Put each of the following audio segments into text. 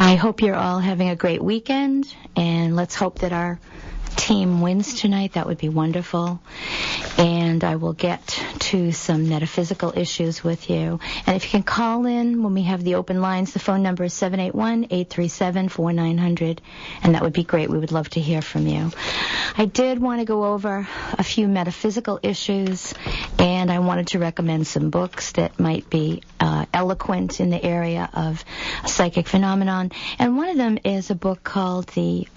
I hope you're all having a great weekend, and let's hope that our team wins tonight. That would be wonderful. And I will get to some metaphysical issues with you. And if you can call in when we have the open lines, the phone number is 781-837-4900, and that would be great. We would love to hear from you. I did want to go over a few metaphysical issues, and I wanted to recommend some books that might be eloquent in the area of psychic phenomenon. And one of them is a book called The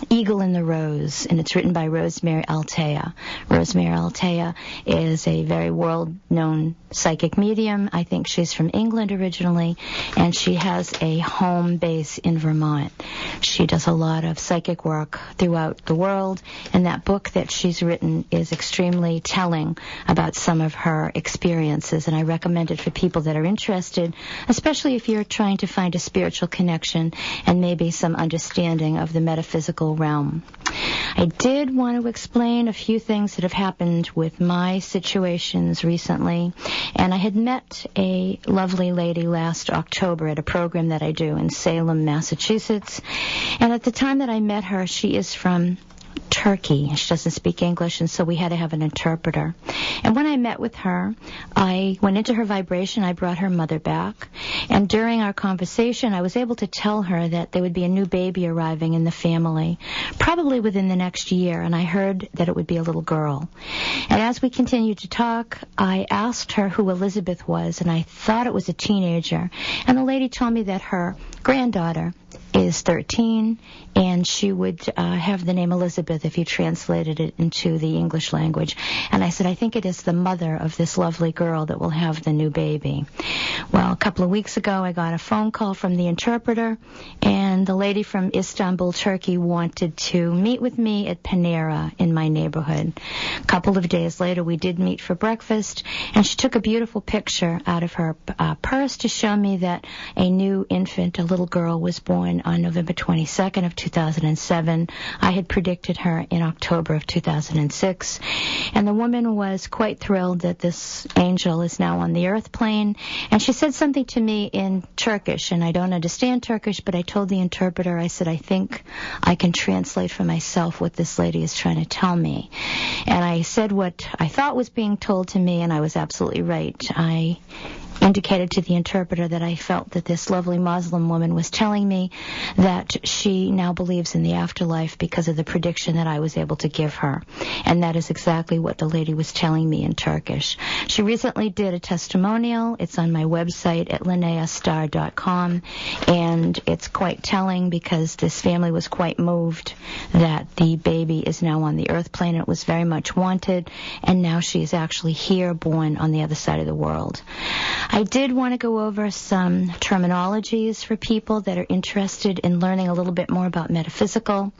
Eagle and the Rose, and it's written by Rosemary Altea. Rosemary Altea is a very world-known psychic medium. I think she's from England originally, and she has a home base in Vermont. She does a lot of psychic work throughout the world, and that book that she's written is extremely telling about some of her experiences, and I recommend it for people that are interested, especially if you're trying to find a spiritual connection and maybe some understanding of the metaphysical realm. I did want to explain a few things that have happened with my situations recently, and I had met a lovely lady last October at a program that I do in Salem, Massachusetts, and at the time that I met her, she is from Turkey. She doesn't speak English, and so we had to have an interpreter. And when I met with her, I went into her vibration. I brought her mother back, and during our conversation, I was able to tell her that there would be a new baby arriving in the family, probably within the next year, and I heard that it would be a little girl. And as we continued to talk, I asked her who Elizabeth was, and I thought it was a teenager. And the lady told me that her granddaughter is 13, and she would have the name Elizabeth if you translated it into the English language. And I said, I think it is the mother of this lovely girl that will have the new baby. Well, a couple of weeks ago, I got a phone call from the interpreter, and the lady from Istanbul, Turkey, wanted to meet with me at Panera in my neighborhood. A couple of days later, we did meet for breakfast, and she took a beautiful picture out of her purse to show me that a new infant, a little girl, was born on November 22nd of 2007. I had predicted her in October of 2006, and the woman was quite thrilled that this angel is now on the earth plane, and she said something to me in Turkish, and I don't understand Turkish, but I told the interpreter, I said, I think I can translate for myself what this lady is trying to tell me. And I said what I thought was being told to me, and I was absolutely right. I indicated to the interpreter that I felt that this lovely Muslim woman was telling me that she now believes in the afterlife because of the prediction that I was able to give her. And that is exactly what the lady was telling me in Turkish. She recently did a testimonial. It's on my website at linneastarfeb3.com, and it's quite telling because this family was quite moved that the baby is now on the earth plane. It was very much wanted, and now she is actually here, born on the other side of the world. I did want to go over some terminologies for people that are interested in learning a little bit more about metaphysical.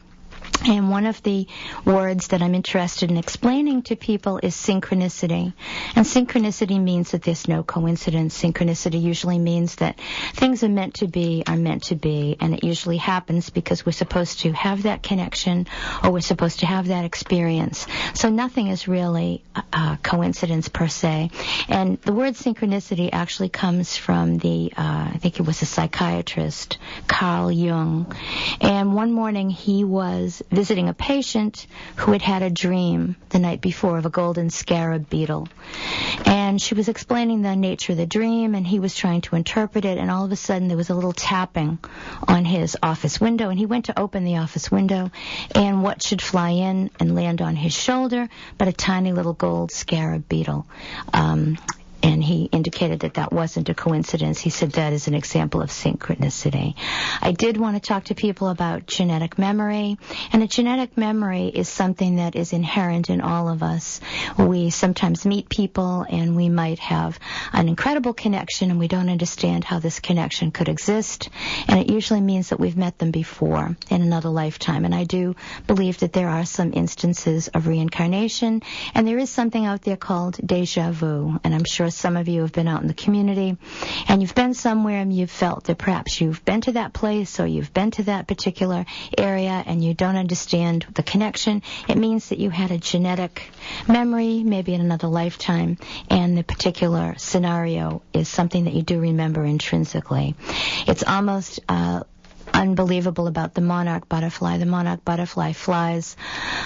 And one of the words that I'm interested in explaining to people is synchronicity. And synchronicity means that there's no coincidence. Synchronicity usually means that things are meant to be, and it usually happens because we're supposed to have that connection or we're supposed to have that experience. So nothing is really a coincidence per se. And the word synchronicity actually comes from I think it was a psychiatrist, Carl Jung. And one morning he was visiting a patient who had had a dream the night before of a golden scarab beetle. And she was explaining the nature of the dream, and he was trying to interpret it, and all of a sudden there was a little tapping on his office window, and he went to open the office window, and what should fly in and land on his shoulder but a tiny little gold scarab beetle. And he indicated that that wasn't a coincidence. He said that is an example of synchronicity. I did want to talk to people about genetic memory. And a genetic memory is something that is inherent in all of us. We sometimes meet people and we might have an incredible connection and we don't understand how this connection could exist. And it usually means that we've met them before in another lifetime. And I do believe that there are some instances of reincarnation. And there is something out there called deja vu. And I'm sure some of you have been out in the community and you've been somewhere and you've felt that perhaps you've been to that place or you've been to that particular area and you don't understand the connection. It means that you had a genetic memory, maybe in another lifetime, and the particular scenario is something that you do remember intrinsically. It's almost unbelievable about the monarch butterfly. The monarch butterfly flies,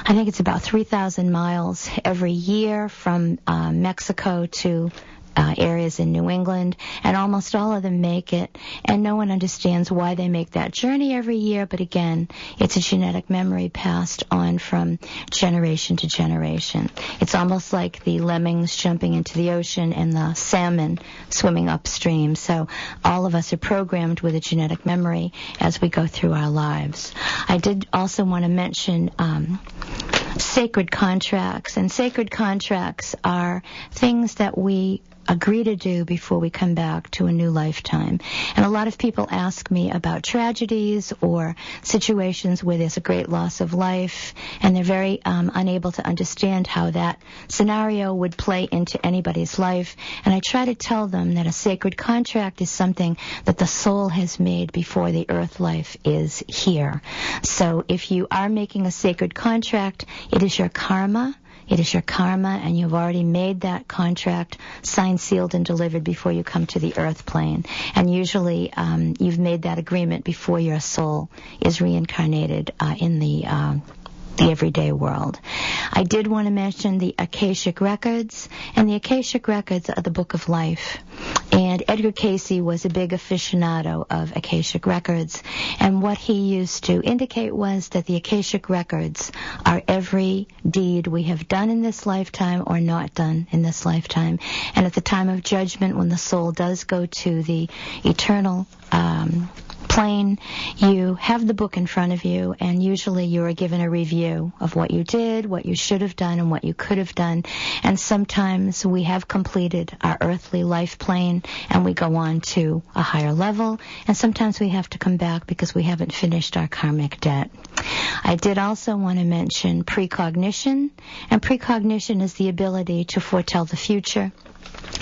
I think it's about 3,000 miles every year from Mexico to areas in New England, and almost all of them make it, and no one understands why they make that journey every year, but again, it's a genetic memory passed on from generation to generation. It's almost like the lemmings jumping into the ocean and the salmon swimming upstream, so all of us are programmed with a genetic memory as we go through our lives. I did also want to mention sacred contracts, and sacred contracts are things that we agree to do before we come back to a new lifetime. And a lot of people ask me about tragedies or situations where there's a great loss of life, and they're very unable to understand how that scenario would play into anybody's life. And I try to tell them that a sacred contract is something that the soul has made before the earth life is here. So if you are making a sacred contract, it is your karma. It is your karma, and you've already made that contract, signed, sealed, and delivered before you come to the earth plane. And usually you've made that agreement before your soul is reincarnated in the everyday world. I did want to mention the Akashic Records, and the Akashic Records are the Book of Life. And Edgar Cayce was a big aficionado of Akashic Records, and what he used to indicate was that the Akashic Records are every deed we have done in this lifetime or not done in this lifetime. And at the time of judgment, when the soul does go to the eternal plane, you have the book in front of you, and usually you are given a review of what you did, what you should have done, and what you could have done. And sometimes we have completed our earthly life plane and we go on to a higher level, and sometimes we have to come back because we haven't finished our karmic debt. I did also want to mention precognition, and precognition is the ability to foretell the future.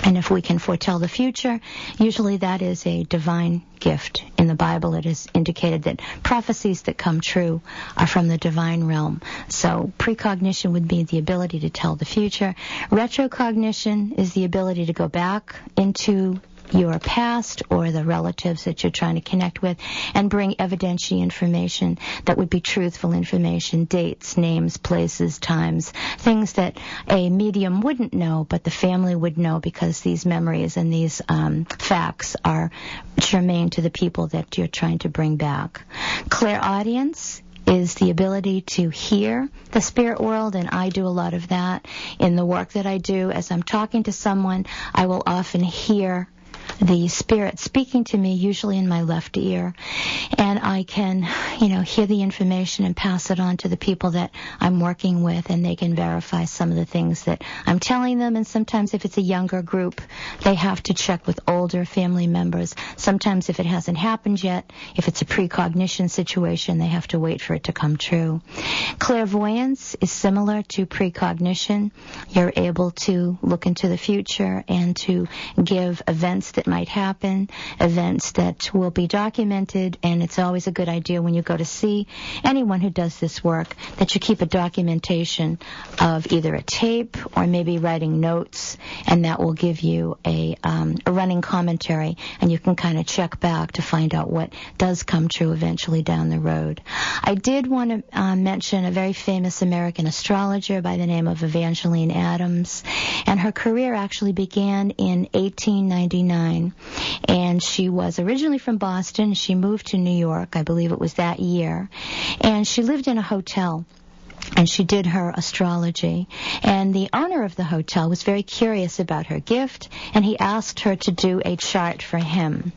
And if we can foretell the future, usually that is a divine gift. In the Bible, it is indicated that prophecies that come true are from the divine realm. So precognition would be the ability to tell the future. Retrocognition is the ability to go back into your past or the relatives that you're trying to connect with and bring evidentiary information that would be truthful information, dates, names, places, times, things that a medium wouldn't know but the family would know because these memories and these facts are germane to the people that you're trying to bring back. Clairaudience is the ability to hear the spirit world, and I do a lot of that in the work that I do. As I'm talking to someone, I will often hear the spirit speaking to me, usually in my left ear, and I can, hear the information and pass it on to the people that I'm working with, and they can verify some of the things that I'm telling them. And sometimes if it's a younger group, they have to check with older family members. Sometimes if it hasn't happened yet, if it's a precognition situation, they have to wait for it to come true. Clairvoyance is similar to precognition. You're able to look into the future and to give events that might happen, events that will be documented, and it's always a good idea when you go to see anyone who does this work that you keep a documentation of either a tape or maybe writing notes, and that will give you a running commentary, and you can kind of check back to find out what does come true eventually down the road. I did want to mention a very famous American astrologer by the name of Evangeline Adams, and her career actually began in 1899, and she was originally from Boston. She moved to New York, I believe it was that year, and she lived in a hotel. And she did her astrology. And the owner of the hotel was very curious about her gift, and he asked her to do a chart for him.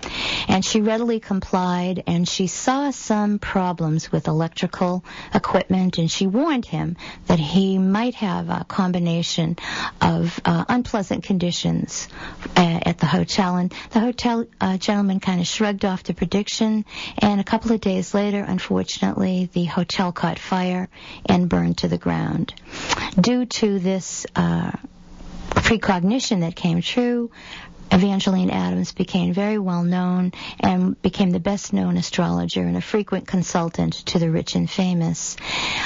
And she readily complied, and she saw some problems with electrical equipment, and she warned him that he might have a combination of unpleasant conditions at the hotel. And the hotel gentleman kind of shrugged off the prediction, and a couple of days later, unfortunately, the hotel caught fire and burned to the ground. Due to this precognition that came true, Evangeline Adams became very well known and became the best known astrologer and a frequent consultant to the rich and famous.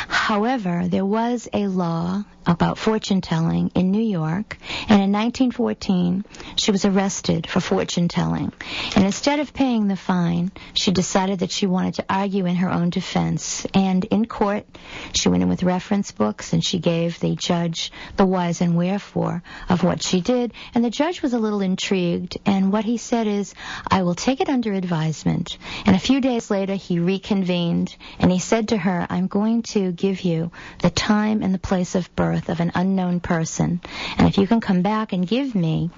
However, there was a law about fortune telling in New York, and in 1914 she was arrested for fortune telling. And instead of paying the fine, she decided that she wanted to argue in her own defense. And in court, she went in with reference books and she gave the judge the whys and wherefore of what she did. And the judge was a little intrigued, and what he said is, "I will take it under advisement." And a few days later, he reconvened, and he said to her, "I'm going to give you the time and the place of birth of an unknown person, and if you can come back and give me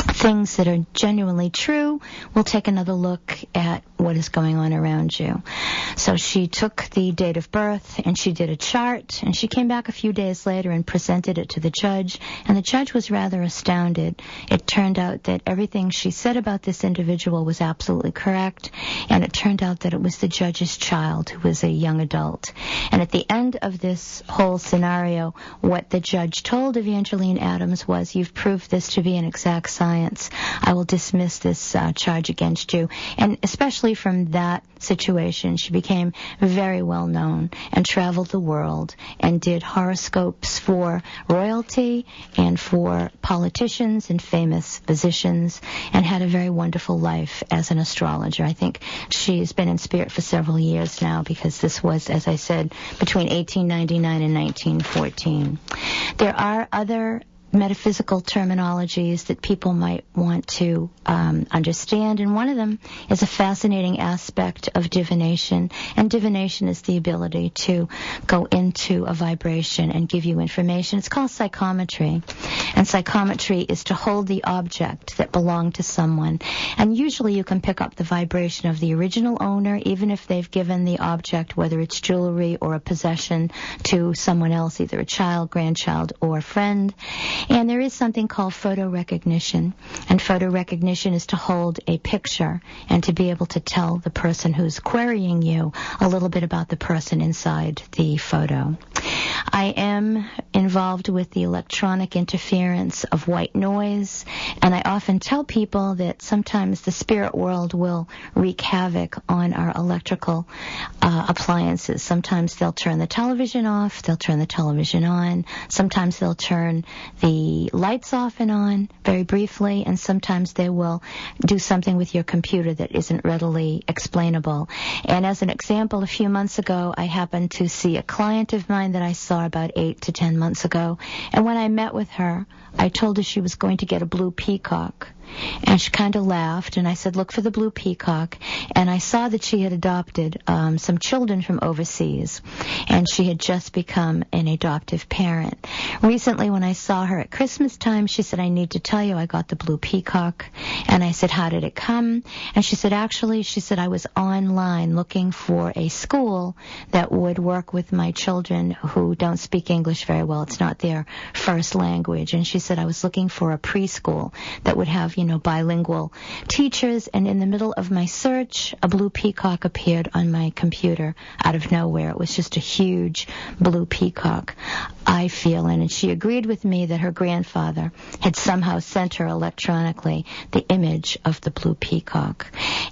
things that are genuinely true, we'll take another look at what is going on around you." So she took the date of birth and she did a chart, and she came back a few days later and presented it to the judge, and the judge was rather astounded. It turned out that everything she said about this individual was absolutely correct, and it turned out that it was the judge's child, who was a young adult. And at the end of this whole scenario, what the judge told Evangeline Adams was, "You've proved this to be an exact science. I will dismiss this charge against you." And especially from that situation, she became very well known and traveled the world and did horoscopes for royalty and for politicians and famous physicians, and had a very wonderful life as an astrologer. I think she's been in spirit for several years now, because this was, as I said, between 1899 and 1914. There are other metaphysical terminologies that people might want to understand, and one of them is a fascinating aspect of divination, and divination is the ability to go into a vibration and give you information. It's called psychometry, and psychometry is to hold the object that belonged to someone, and usually you can pick up the vibration of the original owner, even if they've given the object, whether it's jewelry or a possession, to someone else, either a child, grandchild, or friend. And there is something called photo recognition, and photo recognition is to hold a picture and to be able to tell the person who's querying you a little bit about the person inside the photo. I am involved with the electronic interference of white noise, and I often tell people that sometimes the spirit world will wreak havoc on our electrical appliances. Sometimes they'll turn the television off, they'll turn the television on, sometimes they'll turn the lights off and on very briefly, and sometimes they will do something with your computer that isn't readily explainable. And as an example, a few months ago, I happened to see a client of mine that I saw about 8 to 10 months ago, and when I met with her, I told her she was going to get a blue peacock. And she kind of laughed, and I said, "Look for the blue peacock." And I saw that she had adopted some children from overseas, and she had just become an adoptive parent. Recently, when I saw her at Christmas time, she said, "I need to tell you I got the blue peacock." And I said, "How did it come?" And she said, "Actually," she said, "I was online looking for a school that would work with my children who don't speak English very well. It's not their first language." And she said, "I was looking for a preschool that would have, bilingual teachers, and in the middle of my search, a blue peacock appeared on my computer out of nowhere. It was just a huge blue peacock, I feel, and she agreed with me that her grandfather had somehow sent her electronically the image of the blue peacock.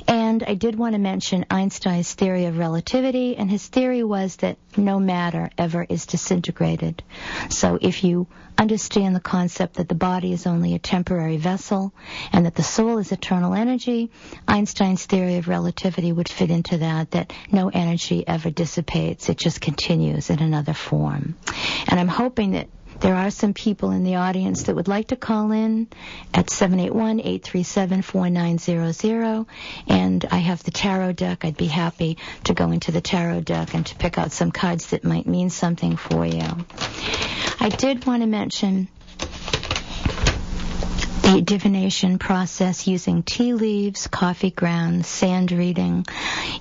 And I did want to mention Einstein's theory of relativity, and his theory was that no matter ever is disintegrated. So if you understand the concept that the body is only a temporary vessel and that the soul is eternal energy, Einstein's theory of relativity would fit into that no energy ever dissipates. It just continues in another form. And I'm hoping that there are some people in the audience that would like to call in at 781-837-4900, and I have the tarot deck. I'd be happy to go into the tarot deck and to pick out some cards that might mean something for you. I did want to mention the divination process using tea leaves, coffee grounds, sand reading.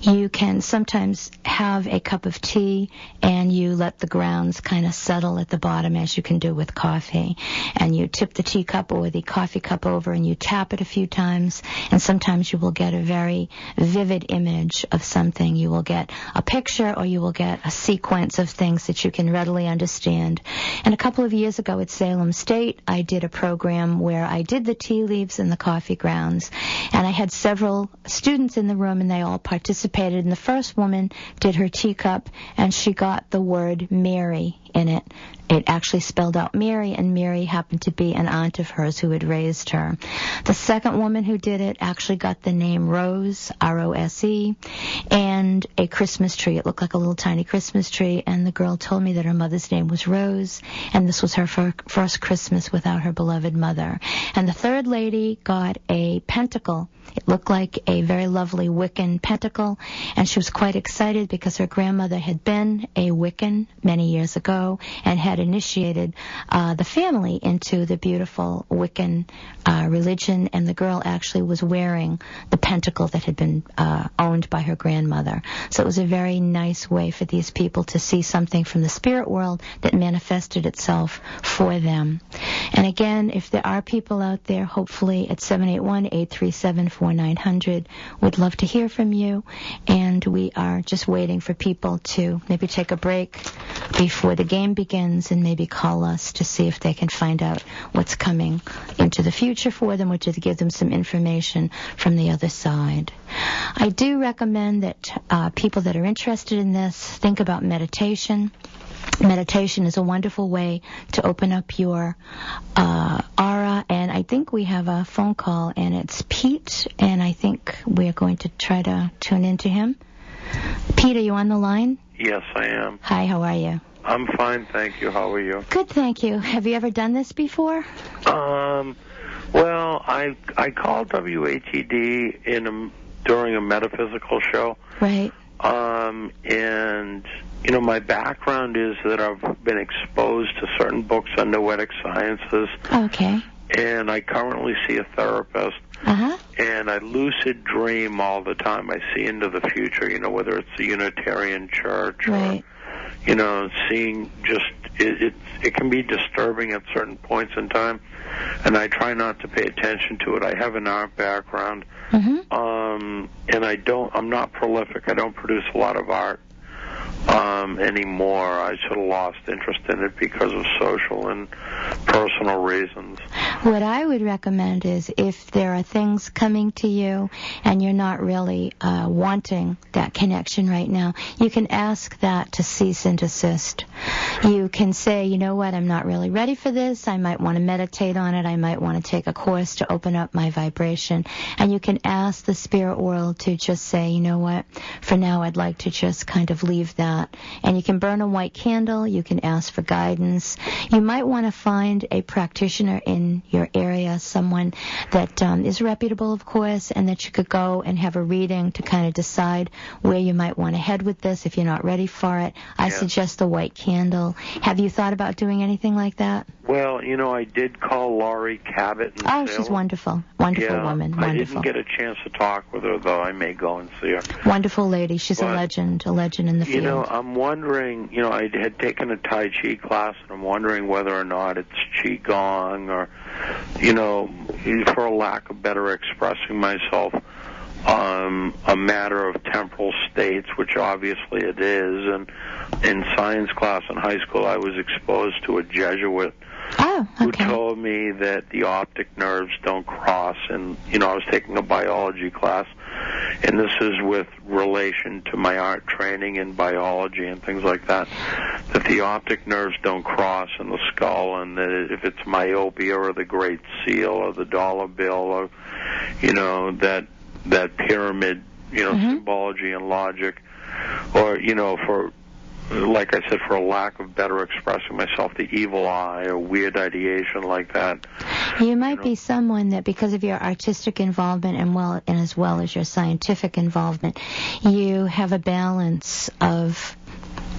You can sometimes have a cup of tea and you let the grounds kind of settle at the bottom, as you can do with coffee. And you tip the teacup or the coffee cup over and you tap it a few times, and sometimes you will get a very vivid image of something. You will get a picture or you will get a sequence of things that you can readily understand. And a couple of years ago at Salem State, I did a program where I did the tea leaves and the coffee grounds. And I had several students in the room, and they all participated. And the first woman did her teacup, and she got the word Mary in it. It actually spelled out Mary, and Mary happened to be an aunt of hers who had raised her. The second woman who did it actually got the name Rose, R-O-S-E, and a Christmas tree. It looked like a little tiny Christmas tree, and the girl told me that her mother's name was Rose, and this was her first Christmas without her beloved mother. And the third lady got a pentacle. It looked like a very lovely Wiccan pentacle, and she was quite excited because her grandmother had been a Wiccan many years ago and had initiated the family into the beautiful Wiccan religion, and the girl actually was wearing the pentacle that had been owned by her grandmother. So it was a very nice way for these people to see something from the spirit world that manifested itself for them. And again, if there are people out there, hopefully at 781-837-4900, we'd love to hear from you, and we are just waiting for people to maybe take a break before the game begins and maybe call us to see if they can find out what's coming into the future for them, or to give them some information from the other side. I do recommend that people that are interested in this think about meditation. Meditation is a wonderful way to open up your aura, and I think we have a phone call, and it's Pete, and I think we're going to try to tune into him. Pete, are you on the line? Yes, I am. Hi, how are you? I'm fine, thank you. How are you? Good, thank you. Have you ever done this before? Well, I called WATD during a metaphysical show. Right. And, my background is that I've been exposed to certain books on noetic sciences. Okay. And I currently see a therapist. Uh-huh. And I lucid dream all the time. I see into the future, whether it's the Unitarian Church right. or, seeing just, it can be disturbing at certain points in time. And I try not to pay attention to it. I have an art background. Mm-hmm. And I'm not prolific. I don't produce a lot of art anymore. I sort of lost interest in it because of social and personal reasons. What I would recommend is, if there are things coming to you and you're not really wanting that connection right now, you can ask that to cease and desist. You can say, you know what, I'm not really ready for this. I might want to meditate on it. I might want to take a course to open up my vibration. And you can ask the spirit world to just say, you know what, for now I'd like to just kind of leave that. And you can burn a white candle. You can ask for guidance. You might want to find a practitioner in your area, someone that is reputable, of course, and that you could go and have a reading to kind of decide where you might want to head with this if you're not ready for it. I suggest the white candle. Have you thought about doing anything like that? Well, I did call Laurie Cabot. She's wonderful. Wonderful woman. Wonderful. I didn't get a chance to talk with her, though. I may go and see her. Wonderful lady. She's a legend in the field. I'm wondering, I had taken a Tai Chi class, and I'm wondering whether or not it's Qigong or, for a lack of better expressing myself, a matter of temporal states, which obviously it is. And in science class in high school, I was exposed to a Jesuit who told me that the optic nerves don't cross. And, I was taking a biology class, and this is with relation to my art training in biology and things like that the optic nerves don't cross in the skull, and that if it's myopia or the Great Seal or the dollar bill or, that pyramid, symbology and logic, or, for, like I said, for a lack of better expressing myself, the evil eye or weird ideation like that. You might be someone that, because of your artistic involvement and as well as your scientific involvement, you have a balance of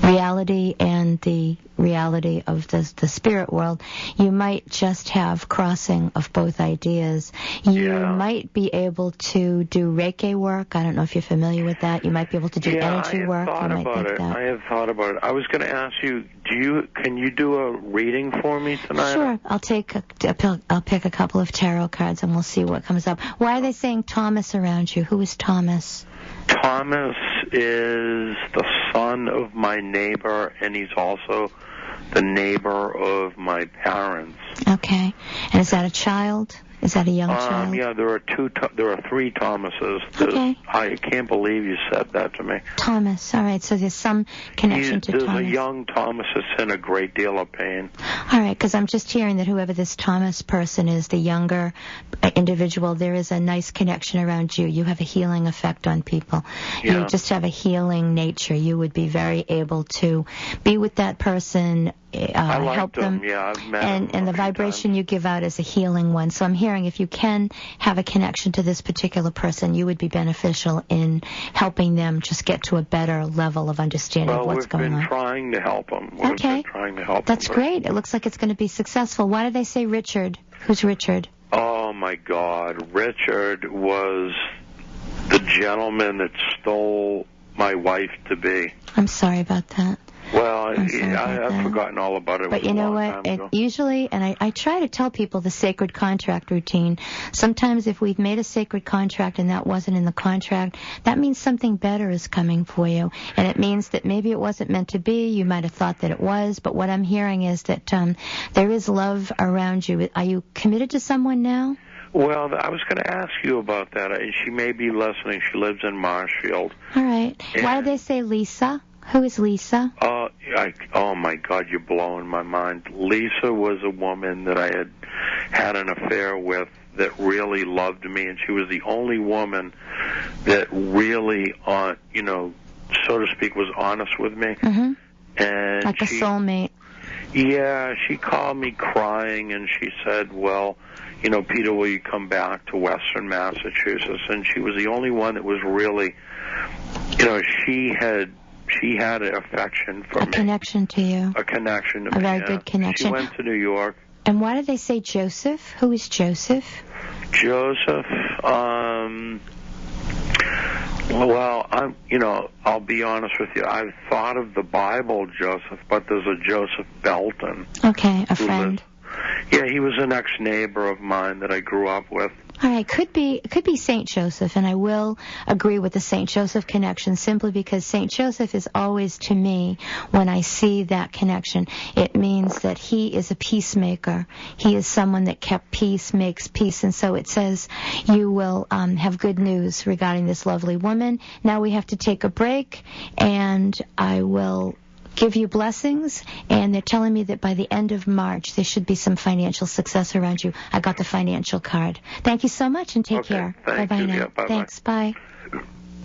reality and the reality of the spirit world, you might just have crossing of both ideas. You might be able to do Reiki work. I don't know if you're familiar with that. You might be able to do energy work. I have thought about it. I was going to ask you, can you do a reading for me tonight? Sure. I'll pick a couple of tarot cards and we'll see what comes up. Why are they saying Thomas around you? Who is Thomas? Thomas is the son of my neighbor, and he's also the neighbor of my parents. Okay. And is that a child? Is that a young child? Yeah, there are three Thomases. Okay. I can't believe you said that to me. Thomas. All right. So there's some connection to Thomas. There's a young Thomas that's in a great deal of pain. All right, because I'm just hearing that whoever this Thomas person is, the younger individual, there is a nice connection around you. You have a healing effect on people. Yeah. You just have a healing nature. You would be very able to be with that person, help them. Yeah, I've met him and the vibration times. You give out is a healing one. So I'm hearing if you can have a connection to this particular person, you would be beneficial in helping them just get to a better level of understanding of what's going on. We've been trying to help them. That's great. It looks like it's going to be successful. Why do they say Richard? Who's Richard? Oh, my God. Richard was the gentleman that stole my wife-to-be. I'm sorry about that. Well, I've forgotten all about it. But you know what? Usually, and I try to tell people the sacred contract routine. Sometimes if we've made a sacred contract and that wasn't in the contract, that means something better is coming for you. And it means that maybe it wasn't meant to be. You might have thought that it was. But what I'm hearing is that there is love around you. Are you committed to someone now? Well, I was going to ask you about that. She may be listening. She lives in Marshfield. All right. Why do they say Lisa? Who is Lisa? Oh, my God, you're blowing my mind. Lisa was a woman that I had an affair with that really loved me, and she was the only woman that really, so to speak, was honest with me. Mm-hmm. And like a soulmate. Yeah, she called me crying, and she said, well, Peter, will you come back to Western Massachusetts? And she was the only one that was really, she had an affection for me. A connection to you. A connection to me. A very good connection. She went to New York. And why did they say Joseph? Who is Joseph? Joseph, well, I'll be honest with you. I've thought of the Bible Joseph, but there's a Joseph Belton. Okay, a friend. Yeah, he was an ex-neighbor of mine that I grew up with. All right, could be St. Joseph, and I will agree with the St. Joseph connection simply because St. Joseph is always, to me, when I see that connection, it means that he is a peacemaker. He is someone that kept peace, makes peace, and so it says you will have good news regarding this lovely woman. Now we have to take a break, and I will give you blessings, and they're telling me that by the end of March there should be some financial success around you. I got the financial card. Thank you so much, and take care. Bye-bye now. Yeah, bye-bye. Thanks. Bye.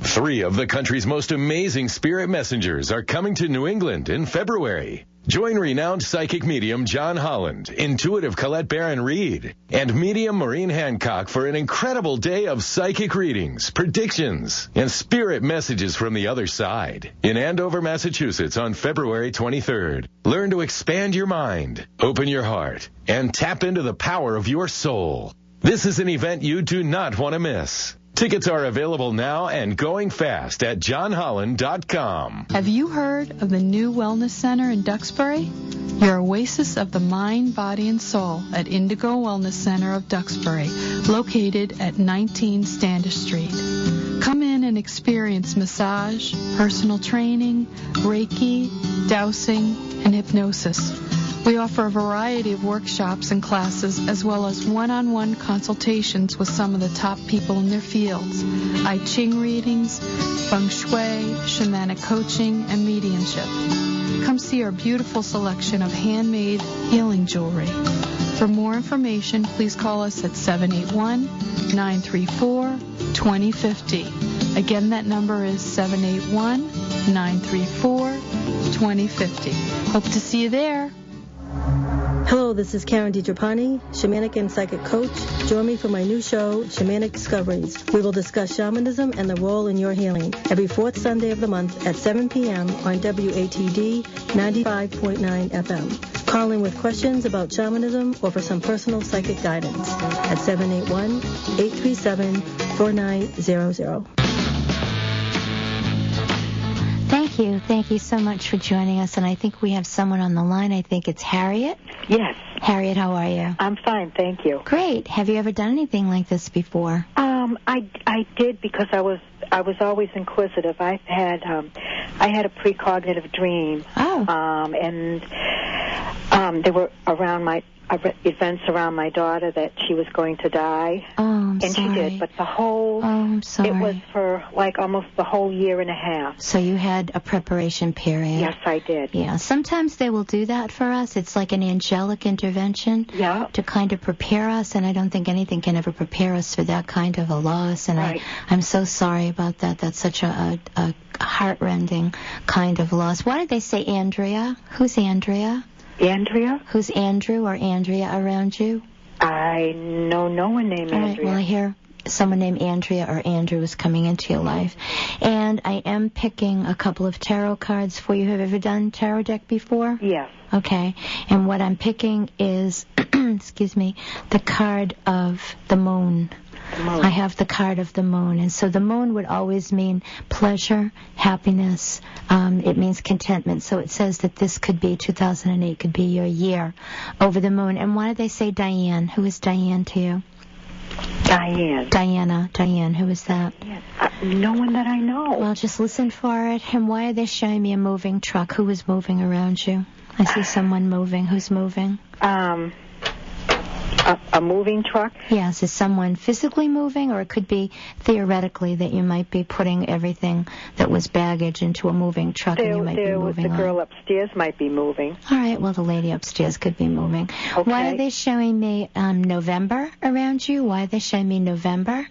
3 of the country's most amazing spirit messengers are coming to New England in February. Join renowned psychic medium John Holland, intuitive Colette Barron-Reed, and medium Maureen Hancock for an incredible day of psychic readings, predictions, and spirit messages from the other side in Andover, Massachusetts on February 23rd. Learn to expand your mind, open your heart, and tap into the power of your soul. This is an event you do not want to miss. Tickets are available now and going fast at johnholland.com. Have you heard of the new Wellness Center in Duxbury? Your oasis of the mind, body, and soul at Indigo Wellness Center of Duxbury, located at 19 Standish Street. Come in and experience massage, personal training, Reiki, dowsing, and hypnosis. We offer a variety of workshops and classes as well as one-on-one consultations with some of the top people in their fields, I Ching readings, feng shui, shamanic coaching, and mediumship. Come see our beautiful selection of handmade healing jewelry. For more information, please call us at 781-934-2050. Again, that number is 781-934-2050. Hope to see you there. Hello, this is Karen DiGiovanni, shamanic and psychic coach. Join me for my new show, Shamanic Discoveries. We will discuss shamanism and the role in your healing every fourth Sunday of the month at 7 p.m. on WATD 95.9 FM. Call in with questions about shamanism or for some personal psychic guidance at 781-837-4900. Thank you so much for joining us. And I think we have someone on the line. I think it's Harriet. Yes. Harriet, how are you? I'm fine, thank you. Great. Have you ever done anything like this before? I did, because I was always inquisitive. I had a precognitive dream. Oh. And they were around events around my daughter that she was going to die. Oh, I'm and sorry. she did, but I'm sorry. It was for like almost the whole year and a half. So you had a preparation period. Yes, I did. Yeah, sometimes they will do that for us. It's like an angelic intervention to kind of prepare us, and I don't think anything can ever prepare us for that kind of a loss. And right. I'm so sorry about that. That's such a heart-rending kind of loss. Why did they say Andrea? Who's Andrea? Andrea? Who's Andrew or Andrea around you? I know no one named Andrea. All right, well, I hear someone named Andrea or Andrew is coming into your life. And I am picking a couple of tarot cards for you. Have you ever done tarot deck before? Yes. Okay. And what I'm picking is, excuse me, the card of the moon. I have the card of the moon, and so the moon would always mean pleasure, happiness. It means contentment. So it says that this could be 2008, could be your year over the moon. And why did they say Diane? Who is Diane to you? Diane. Diane. Who is that? No one that I know. Well, just listen for it. And why are they showing me a moving truck? Who is moving around you? I see someone moving. Who's moving? A moving truck? Yes. Is someone physically moving, or it could be theoretically that you might be putting everything that was baggage into a moving truck and you might be moving the girl upstairs might be moving. All right. Well, the lady upstairs could be moving. Okay. Why are they showing me November around you? Why are they showing me November?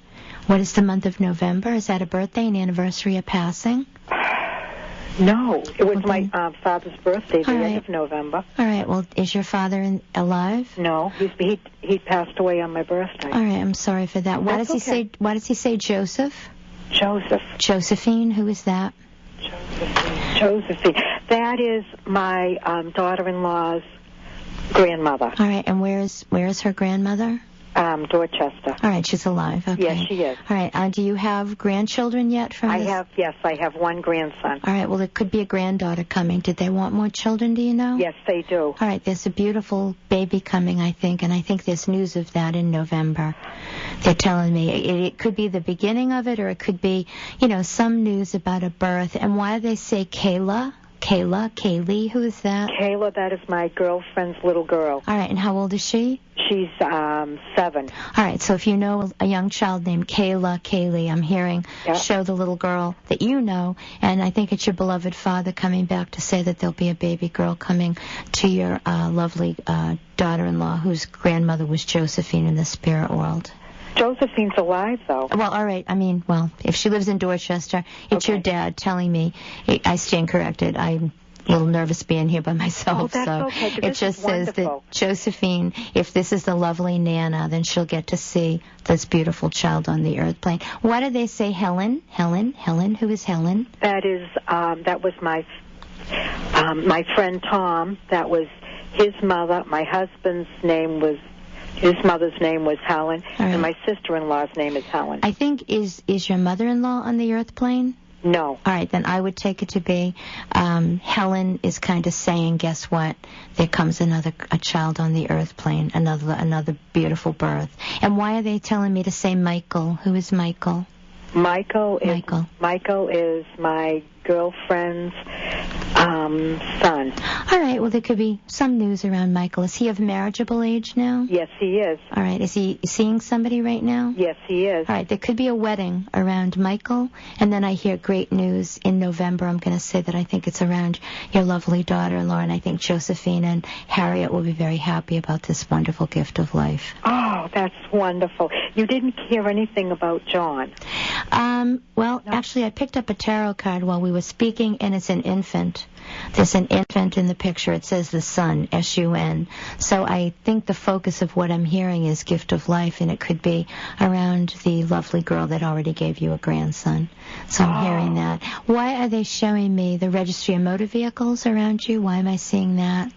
What is the month of November? Is that a birthday, an anniversary, a passing? No, it was my father's birthday, the right. end of November. All right. Well, is your father alive? No, he passed away on my birthday. All right. I'm sorry for that. Why does he say Joseph? Joseph. Josephine. Who is that? Josephine. That is my daughter-in-law's grandmother. All right. And where is her grandmother? Dorchester. All right, she's alive. Okay. Yes, she is. All right. Do you have grandchildren yet from this? Yes, I have one grandson. All right. Well, there could be a granddaughter coming. Did they want more children, do you know? Yes, they do. All right. There's a beautiful baby coming, I think, and I think there's news of that in November. They're telling me it could be the beginning of it, or it could be, some news about a birth. And why do they say Kaylee? Who is that? Kayla, that is my girlfriend's little girl. All right. And how old is she? She's 7. All right, so if you know a young child named Kaylee, I'm hearing show the little girl that you know, and I think it's your beloved father coming back to say that there'll be a baby girl coming to your lovely daughter-in-law whose grandmother was Josephine in the spirit world. Josephine's alive, though. Well, all right. I mean, if she lives in Dorchester, it's your dad telling me. I stand corrected. I'm a little nervous being here by myself. Oh, that's so okay, it just says that Josephine, if this is the lovely Nana, then she'll get to see this beautiful child on the earth plane. Why do they say Helen? Who is Helen? That was my friend Tom. That was his mother. My husband's name was. His mother's name was Helen, and my sister-in-law's name is Helen. I think, is your mother-in-law on the earth plane? No. All right, then I would take it to be Helen is kind of saying, guess what? There comes a child on the earth plane, another beautiful birth. And why are they telling me to say Michael? Who is Michael? Michael is my girlfriend's son. All right, well, there could be some news around Michael. Is he of marriageable age now? Yes, he is. All right, is he seeing somebody right now? Yes, he is. All right, there could be a wedding around Michael, and then I hear great news in November. I'm going to say that I think it's around your lovely daughter-in-law, and I think Josephine and Harriet will be very happy about this wonderful gift of life. Oh, that's wonderful. You didn't hear anything about John? Well, actually, I picked up a tarot card while we were speaking, and it's an infant. There's an infant in the picture. It says the sun, S-U-N. So I think the focus of what I'm hearing is gift of life, and it could be around the lovely girl that already gave you a grandson. So I'm hearing that. Why are they showing me the registry of motor vehicles around you? Why am I seeing that?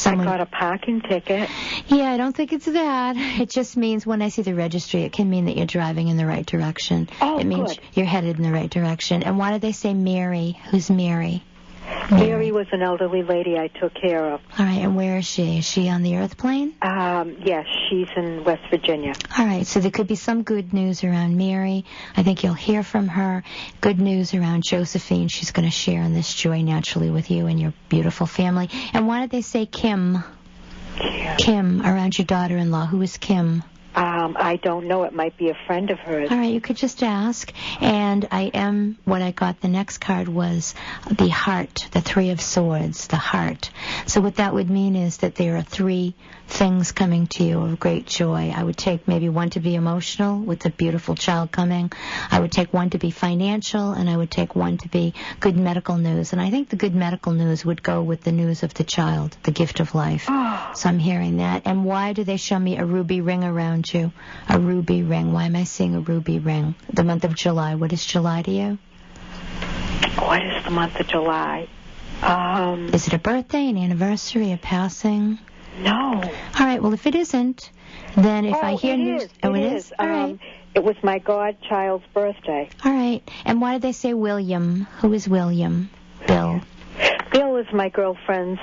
I got a parking ticket. Yeah, I don't think it's that. It just means when I see the registry, it can mean that you're driving in the right direction. Oh, it means good. You're headed in the right direction. And why did they say Mary? Who's Mary? Mary was an elderly lady I took care of. All right, and where is she? Is she on the earth plane? Yes, she's in West Virginia. All right, so there could be some good news around Mary. I think you'll hear from her. Good news around Josephine. She's going to share in this joy naturally with you and your beautiful family. And why did they say Kim? Kim, around your daughter-in-law. Who is Kim? I don't know. It might be a friend of hers. All right, you could just ask. And what I got, the next card was the heart, the Three of Swords, the heart. So what that would mean is that there are three things coming to you of great joy. I would take maybe one to be emotional with a beautiful child coming. I would take one to be financial, and I would take one to be good medical news. And I think the good medical news would go with the news of the child, the gift of life. So I'm hearing that. And why do they show me a ruby ring around you? A ruby ring. Why am I seeing a ruby ring? The month of July. What is July to you? What is the month of July? Is it a birthday, an anniversary, a passing? No. All right, well, if it isn't, then if I hear news... It is. All right. It was my godchild's birthday. All right. And why did they say William? Who is William? Bill. Bill is my girlfriend's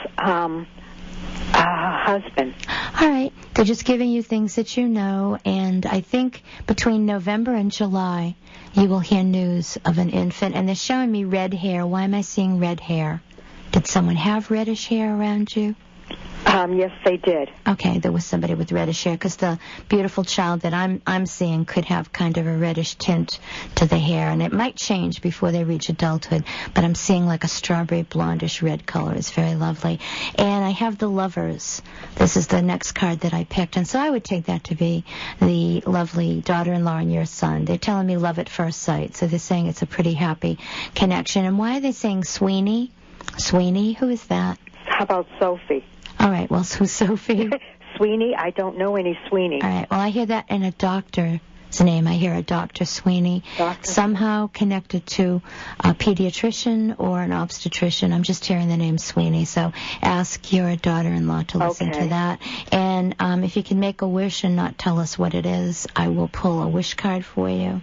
husband. All right. They're just giving you things that you know, and I think between November and July, you will hear news of an infant. And they're showing me red hair. Why am I seeing red hair? Did someone have reddish hair around you? Yes, they did. Okay, there was somebody with reddish hair, because the beautiful child that I'm seeing could have kind of a reddish tint to the hair, and it might change before they reach adulthood, but I'm seeing like a strawberry blondish red color. It's very lovely. And I have the Lovers. This is the next card that I picked, and so I would take that to be the lovely daughter-in-law and your son. They're telling me love at first sight, so they're saying it's a pretty happy connection. And why are they saying Sweeney? Sweeney? Who is that? How about Sophie? All right, well, who's Sophie? Sweeney? I don't know any Sweeney. All right, well, I hear that in a doctor's name. I hear a Dr. Sweeney. Somehow connected to a pediatrician or an obstetrician. I'm just hearing the name Sweeney, so ask your daughter-in-law to listen to that. And if you can make a wish and not tell us what it is, I will pull a wish card for you.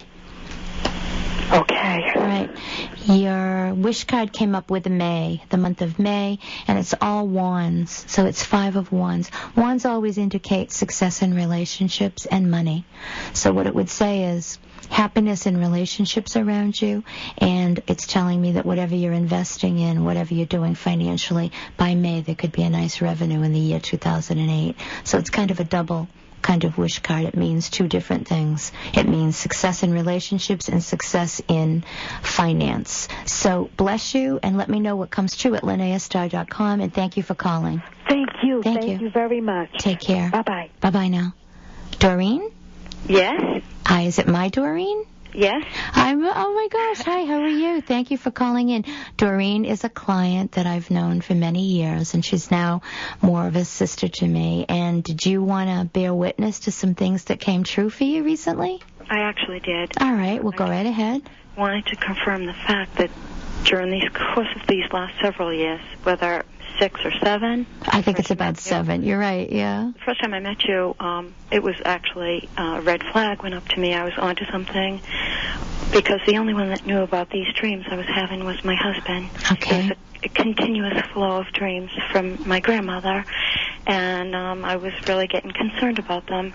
Okay. All right. Your wish card came up with May, the month of May, and it's all wands. So it's 5 of wands. Wands always indicate success in relationships and money. So what it would say is happiness in relationships around you, and it's telling me that whatever you're investing in, whatever you're doing financially, by May there could be a nice revenue in the year 2008. So it's kind of a double kind of wish card. It means two different things. It means success in relationships and success in finance. So bless you, and let me know what comes true at linneastar.com, and thank you for calling. Thank you. Thank you very much. Take care. Bye-bye. Bye-bye now. Doreen? Yes? Hi, is it my Doreen? Yes? Oh my gosh, hi, how are you? Thank you for calling in. Doreen is a client that I've known for many years, and she's now more of a sister to me. And did you want to bear witness to some things that came true for you recently? I actually did. All right, well, go right ahead. Wanted to confirm the fact that during the course of these last several years, whether 6 or 7. I think it's about 7. You're right, yeah. The first time I met you, it was actually a red flag went up to me. I was onto something because the only one that knew about these dreams I was having was my husband. Okay. It was a continuous flow of dreams from my grandmother, and I was really getting concerned about them.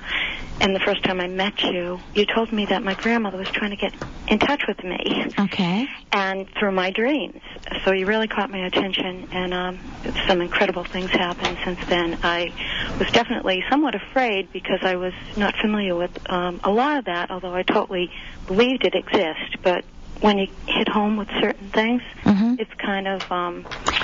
And the first time I met you, you told me that my grandmother was trying to get in touch with me. Okay. And through my dreams. So you really caught my attention, and some incredible things happened since then. I was definitely somewhat afraid because I was not familiar with a lot of that, although I totally believed it exists. But when you hit home with certain things, it's kind of...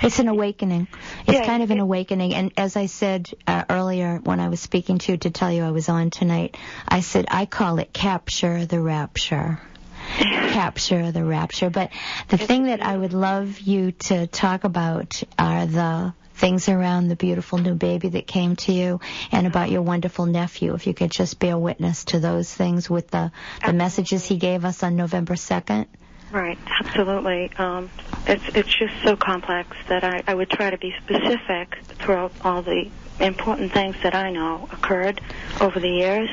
it's an awakening. It's kind of an awakening. And as I said earlier when I was speaking to tell you I was on tonight, I said I call it capture the rapture. capture the rapture. But the thing that I would love you to talk about are the things around the beautiful new baby that came to you and about your wonderful nephew. If you could just bear witness to those things with the messages he gave us on November 2nd. Right, absolutely. It's just so complex that I would try to be specific throughout all the important things that I know occurred over the years.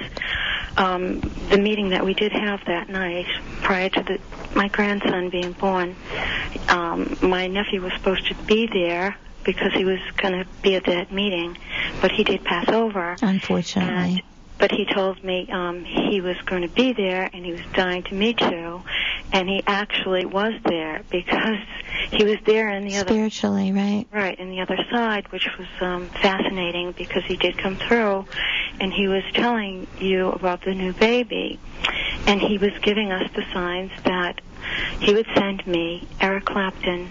The meeting that we did have that night prior to my grandson being born, my nephew was supposed to be there because he was going to be at that meeting, but he did pass over. Unfortunately. But he told me he was going to be there and he was dying to meet you, and he actually was there because he was there in the spiritually, right? Right, in the other side, which was fascinating because he did come through, and he was telling you about the new baby, and he was giving us the signs that he would send me Eric Clapton.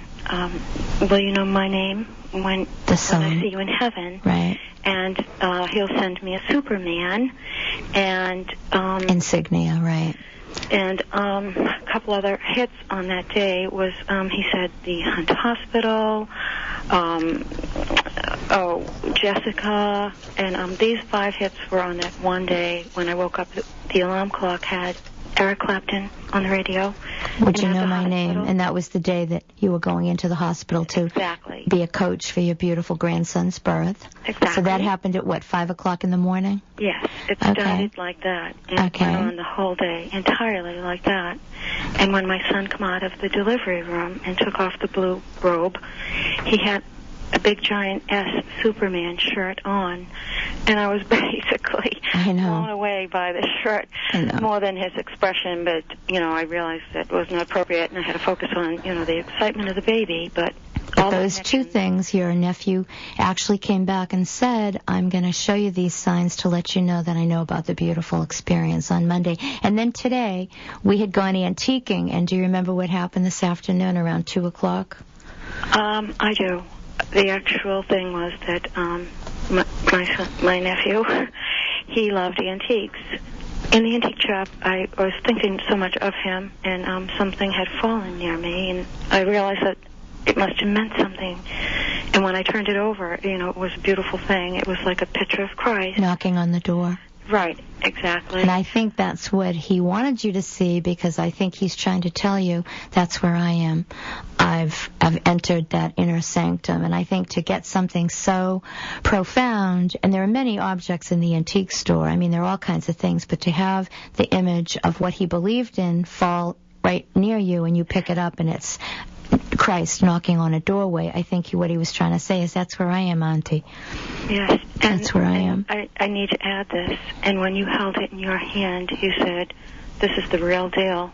Will you know my name when I see you in heaven? Right. And he'll send me a Superman and insignia, right? And a couple other hits on that day was he said the Hunt Hospital, Jessica, and these 5 hits were on that one day when I woke up. The alarm clock had Eric Clapton on the radio. Would you know my name? And that was the day that you were going into the hospital to be a coach for your beautiful grandson's birth. Exactly. So that happened at, 5 o'clock in the morning? Yes, it started like that. And it went on the whole day, entirely like that. And when my son came out of the delivery room and took off the blue robe, he had a big giant S Superman shirt on, and I was basically blown away by the shirt more than his expression. But I realized that it wasn't appropriate, and I had to focus on the excitement of the baby. But those 2 things, your nephew actually came back and said, I'm going to show you these signs to let you know that I know about the beautiful experience on Monday. And then today we had gone antiquing, and do you remember what happened this afternoon around 2 o'clock? I do. The actual thing was that my nephew, he loved antiques. In the antique shop, I was thinking so much of him, and something had fallen near me, and I realized that it must have meant something. And when I turned it over, it was a beautiful thing. It was like a picture of Christ. Knocking on the door. Right, exactly. And I think that's what he wanted you to see, because I think he's trying to tell you, that's where I am. I've entered that inner sanctum. And I think to get something so profound, and there are many objects in the antique store. I mean, there are all kinds of things, but to have the image of what he believed in fall right near you, and you pick it up, and it's Christ knocking on a doorway, I think what he was trying to say is, that's where I am, Auntie. Yes. That's where I am. I need to add this. And when you held it in your hand, you said, this is the real deal.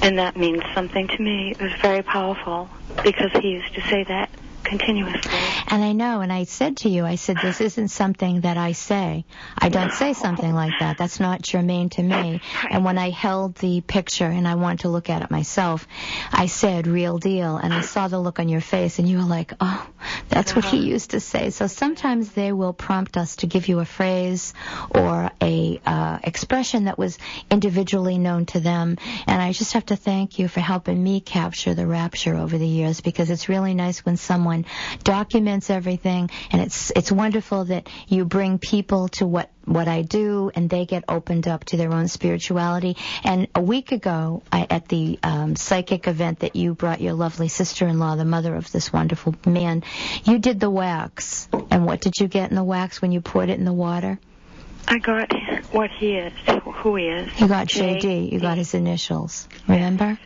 And that means something to me. It was very powerful, because he used to say that continuously. And I know, and I said to you, this isn't something that I say. I don't say something like that. That's not germane to me. And when I held the picture and I wanted to look at it myself, I said, real deal. And I saw the look on your face, and you were like, oh, that's what he used to say. So sometimes they will prompt us to give you a phrase or a expression that was individually known to them. And I just have to thank you for helping me capture the rapture over the years, because it's really nice when someone documents everything, and it's wonderful that you bring people to what I do, and they get opened up to their own spirituality. And a week ago, at the psychic event that you brought your lovely sister-in-law, the mother of this wonderful man, you did the wax. And what did you get in the wax when you poured it in the water? I got what he is, who he is. You got J.D. You got his initials. Remember?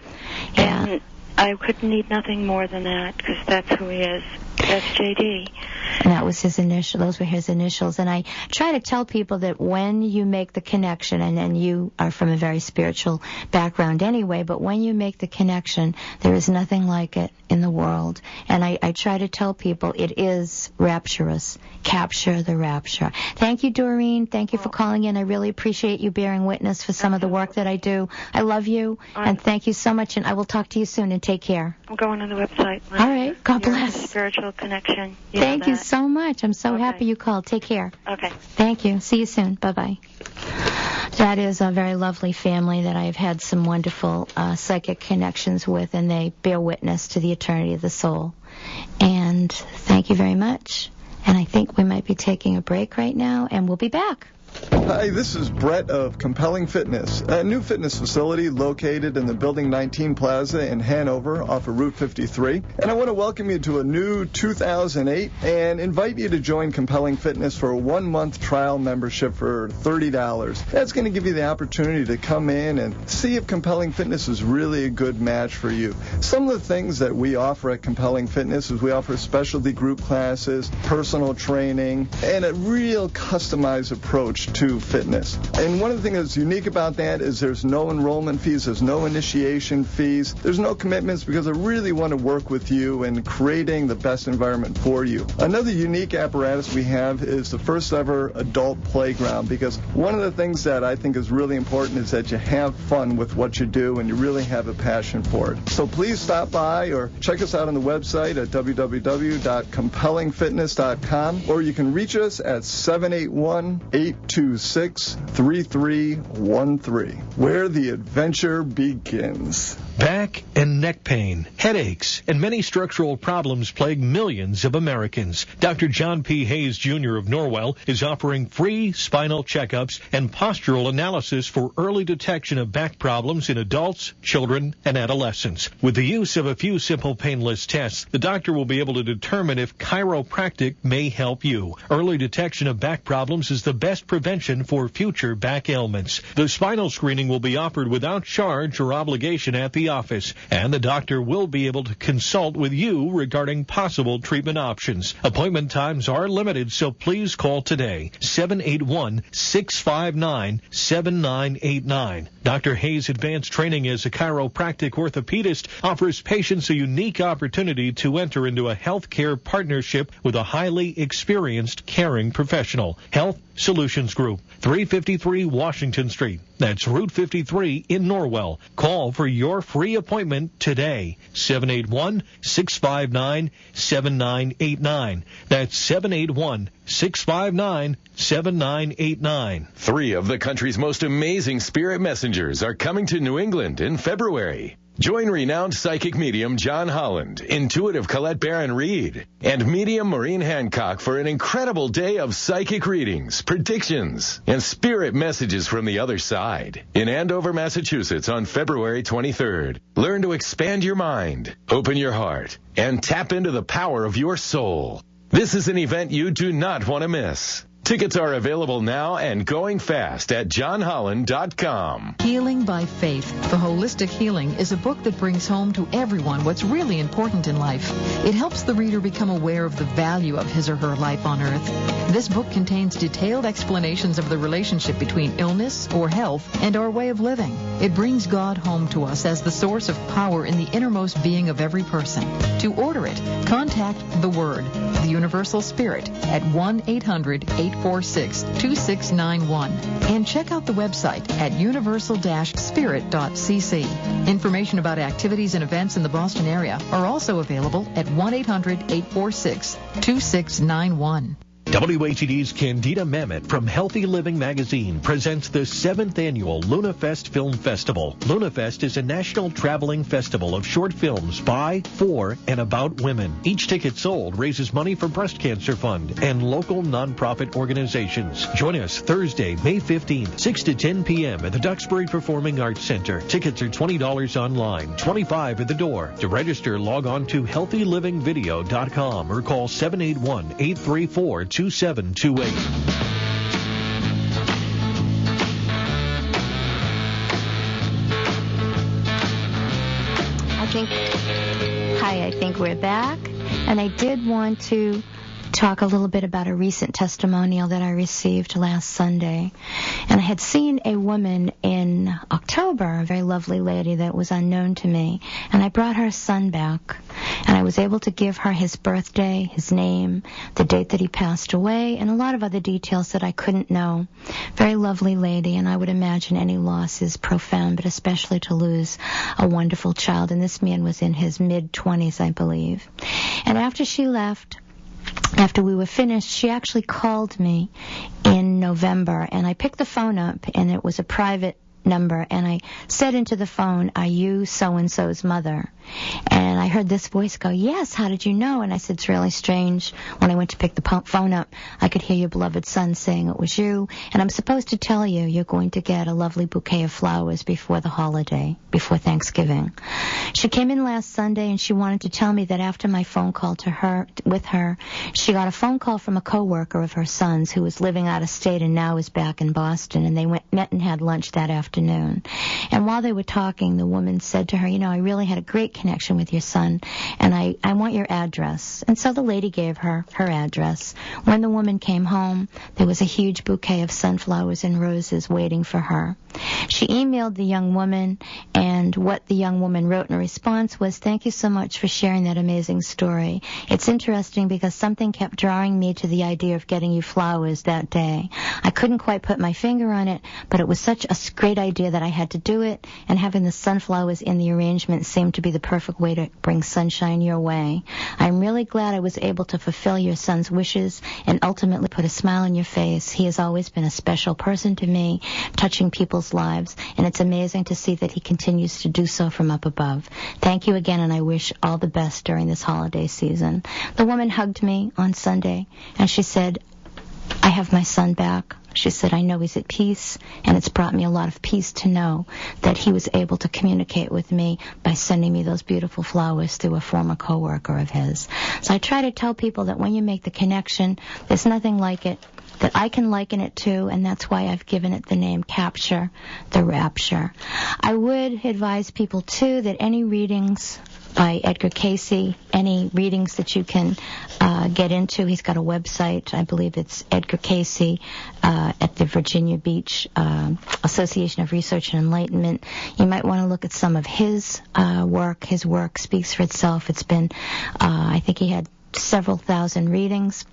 Yeah. And I could need nothing more than that, because that's who he is. That's J.D. And that was his initial. Those were his initials. And I try to tell people that when you make the connection, and you are from a very spiritual background anyway, but when you make the connection, there is nothing like it in the world. And I try to tell people it is rapturous. Capture the rapture. Thank you, Doreen. Thank you for calling in. I really appreciate you bearing witness for some of the work that I do. I love you, and thank you so much, and I will talk to you soon, and take care. I'm going on the website. All right. God bless. Spiritual connection. Thank you so much. I'm so happy you called. Take care. Okay. Thank you. See you soon. Bye-bye. That is a very lovely family that I have had some wonderful psychic connections with, and they bear witness to the eternity of the soul. And thank you very much. And I think we might be taking a break right now, and we'll be back. Hi, this is Brett of Compelling Fitness, a new fitness facility located in the Building 19 Plaza in Hanover off of Route 53. And I want to welcome you to a new 2008 and invite you to join Compelling Fitness for a 1-month trial membership for $30. That's going to give you the opportunity to come in and see if Compelling Fitness is really a good match for you. Some of the things that we offer at Compelling Fitness is we offer specialty group classes, personal training, and a real customized approach to fitness. And one of the things that's unique about that is there's no enrollment fees, there's no initiation fees, there's no commitments, because I really want to work with you in creating the best environment for you. Another unique apparatus we have is the first ever adult playground, because one of the things that I think is really important is that you have fun with what you do and you really have a passion for it. So please stop by or check us out on the website at www.compellingfitness.com, or you can reach us at 781-826-3313, where the adventure begins. Back and neck pain, headaches, and many structural problems plague millions of Americans. Dr. John P. Hayes, Jr. of Norwell is offering free spinal checkups and postural analysis for early detection of back problems in adults, children, and adolescents. With the use of a few simple painless tests, the doctor will be able to determine if chiropractic may help you. Early detection of back problems is the best prevention for future back ailments. The spinal screening will be offered without charge or obligation at the office, and the doctor will be able to consult with you regarding possible treatment options. Appointment times are limited, so please call today, 781-659-7989. Dr. Hayes' advanced training as a chiropractic orthopedist offers patients a unique opportunity to enter into a healthcare partnership with a highly experienced, caring professional. Health Solutions Group, 353 Washington Street. That's Route 53 in Norwell. Call for your free appointment today, 781-659-7989. That's 781-659-7989. 3 of the country's most amazing spirit messengers are coming to New England in February. Join renowned psychic medium John Holland, intuitive Colette Barron-Reed, and medium Maureen Hancock for an incredible day of psychic readings, predictions, and spirit messages from the other side in Andover, Massachusetts on February 23rd. Learn to expand your mind, open your heart, and tap into the power of your soul. This is an event you do not want to miss. Tickets are available now and going fast at johnholland.com. Healing by Faith, The Holistic Healing, is a book that brings home to everyone what's really important in life. It helps the reader become aware of the value of his or her life on earth. This book contains detailed explanations of the relationship between illness or health and our way of living. It brings God home to us as the source of power in the innermost being of every person. To order it, contact The Word, the Universal Spirit, at 1-800-846-2691 and check out the website at universal-spirit.cc. Information about activities and events in the Boston area are also available at 1-800-846-2691. WHED's Candida Mamet from Healthy Living magazine presents the 7th annual LunaFest Film Festival. LunaFest is a national traveling festival of short films by, for, and about women. Each ticket sold raises money for Breast Cancer Fund and local nonprofit organizations. Join us Thursday, May 15th, 6 to 10 p.m. at the Duxbury Performing Arts Center. Tickets are $20 online, $25 at the door. To register, log on to healthylivingvideo.com or call 781-834-2728. I think we're back, and I did want to talk a little bit about a recent testimonial that I received last Sunday. And I had seen a woman in October, a very lovely lady that was unknown to me, and I brought her son back, and I was able to give her his birthday, his name, the date that he passed away, and a lot of other details that I couldn't know. Very lovely lady, and I would imagine any loss is profound, but especially to lose a wonderful child. And this man was in his mid-20s, I believe. And after she left, after we were finished, she actually called me in November, and I picked the phone up, and it was a private number, and I said into the phone, "Are you so-and-so's mother?" And I heard this voice go, "Yes, how did you know?" And I said, "It's really strange. When I went to pick the phone up, I could hear your beloved son saying it was you, and I'm supposed to tell you you're going to get a lovely bouquet of flowers before the holiday, before Thanksgiving." She came in last Sunday, and she wanted to tell me that after my phone call with her, she got a phone call from a coworker of her son's who was living out of state and now is back in Boston, and they met and had lunch that afternoon. And while they were talking, the woman said to her, "You know, I really had a great connection with your son, and I want your address." And so the lady gave her address. When the woman came home, there was a huge bouquet of sunflowers and roses waiting for her. She emailed the young woman, and what the young woman wrote in response was, "Thank you so much for sharing that amazing story. It's interesting because something kept drawing me to the idea of getting you flowers that day. I couldn't quite put my finger on it, but it was such a great idea that I had to do it, and having the sunflowers in the arrangement seemed to be the perfect way to bring sunshine your way. I'm really glad I was able to fulfill your son's wishes and ultimately put a smile on your face. He has always been a special person to me, touching people's lives, and it's amazing to see that he continues to do so from up above. Thank you again, and I wish all the best during this holiday season." The woman hugged me on Sunday, and she said, "I have my son back." She said, "I know he's at peace, and it's brought me a lot of peace to know that he was able to communicate with me by sending me those beautiful flowers through a former coworker of his." So I try to tell people that when you make the connection, there's nothing like it that I can liken it to, and that's why I've given it the name Capture the Rapture. I would advise people, too, that any readings by Edgar Cayce, any readings that you can get into, he's got a website, I believe it's Edgar Cayce at the Virginia Beach Association of Research and Enlightenment. You might want to look at some of his work. His work speaks for itself. It's been, I think he had several thousand readings,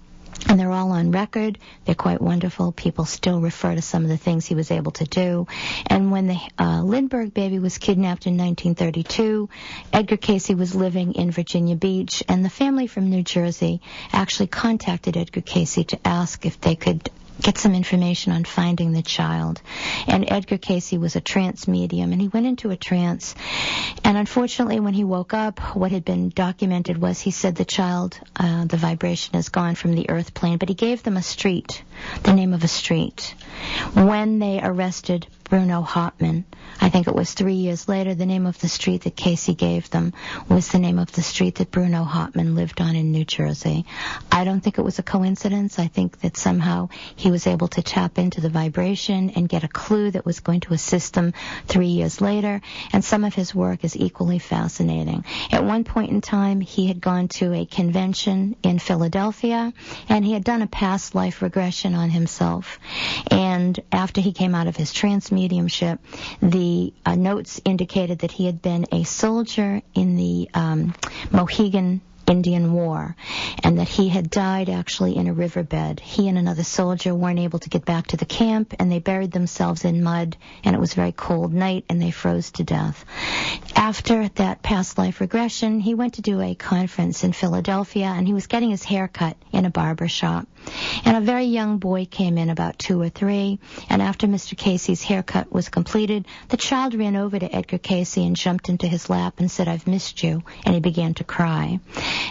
and they're all on record. They're quite wonderful. People still refer to some of the things he was able to do. And when the Lindbergh baby was kidnapped in 1932, Edgar Cayce was living in Virginia Beach, and the family from New Jersey actually contacted Edgar Cayce to ask if they could get some information on finding the child. And Edgar Cayce was a trance medium, and he went into a trance. And unfortunately, when he woke up, what had been documented was he said the child, the vibration is gone from the earth plane, but he gave them a street, the name of a street. When they arrested Bruno Hauptmann, I think it was 3 years later, the name of the street that Cayce gave them was the name of the street that Bruno Hauptmann lived on in New Jersey. I don't think it was a coincidence. I think that somehow he was able to tap into the vibration and get a clue that was going to assist them 3 years later, and some of his work is equally fascinating. At one point in time, he had gone to a convention in Philadelphia, and he had done a past life regression on himself. And after he came out of his trance mediumship, the notes indicated that he had been a soldier in the Mohegan Indian War, and that he had died actually in a riverbed. He and another soldier weren't able to get back to the camp, and they buried themselves in mud, and it was a very cold night, and they froze to death. After that past life regression, he went to do a conference in Philadelphia, and he was getting his hair cut in a barber shop. And a very young boy came in, about 2 or 3, and after Mr. Cayce's haircut was completed, the child ran over to Edgar Cayce and jumped into his lap and said, "I've missed you," and he began to cry.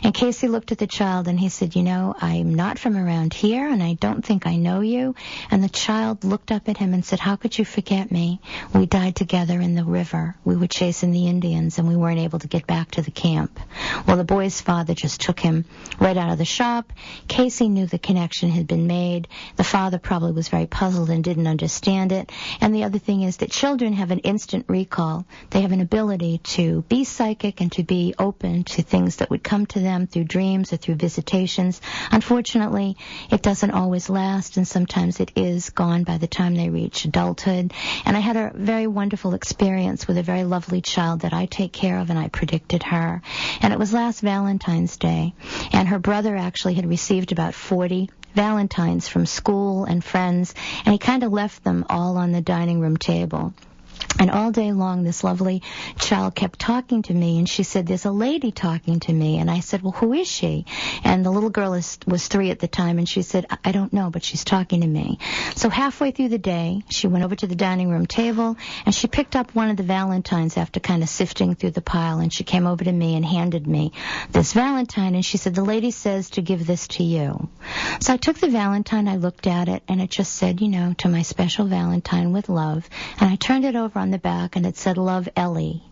And Cayce looked at the child and he said, "You know, I'm not from around here, and I don't think I know you." And the child looked up at him and said, "How could you forget me? We died together in the river. We were chasing the Indians, and we weren't able to get back to the camp." Well, the boy's father just took him right out of the shop. Cayce knew the connection had been made. The father probably was very puzzled and didn't understand it. And the other thing is that children have an instant recall. They have an ability to be psychic and to be open to things that would come to them through dreams or through visitations. Unfortunately, it doesn't always last, and sometimes it is gone by the time they reach adulthood. And I had a very wonderful experience with a very lovely child that I take care of, and I predicted her. And it was last Valentine's Day, and her brother actually had received about 40 Valentines from school and friends, and he kind of left them all on the dining room table. And all day long, this lovely child kept talking to me, and she said, there's a lady talking to me. And I said, well, who is she? And the little girl was 3 at the time, and she said, I don't know, but she's talking to me. So halfway through the day, she went over to the dining room table, and she picked up one of the Valentines after kind of sifting through the pile, and she came over to me and handed me this Valentine, and she said, the lady says to give this to you. So I took the Valentine, I looked at it, and it just said, to my special Valentine with love. And I turned it over on the back, and it said, Love, Ellie.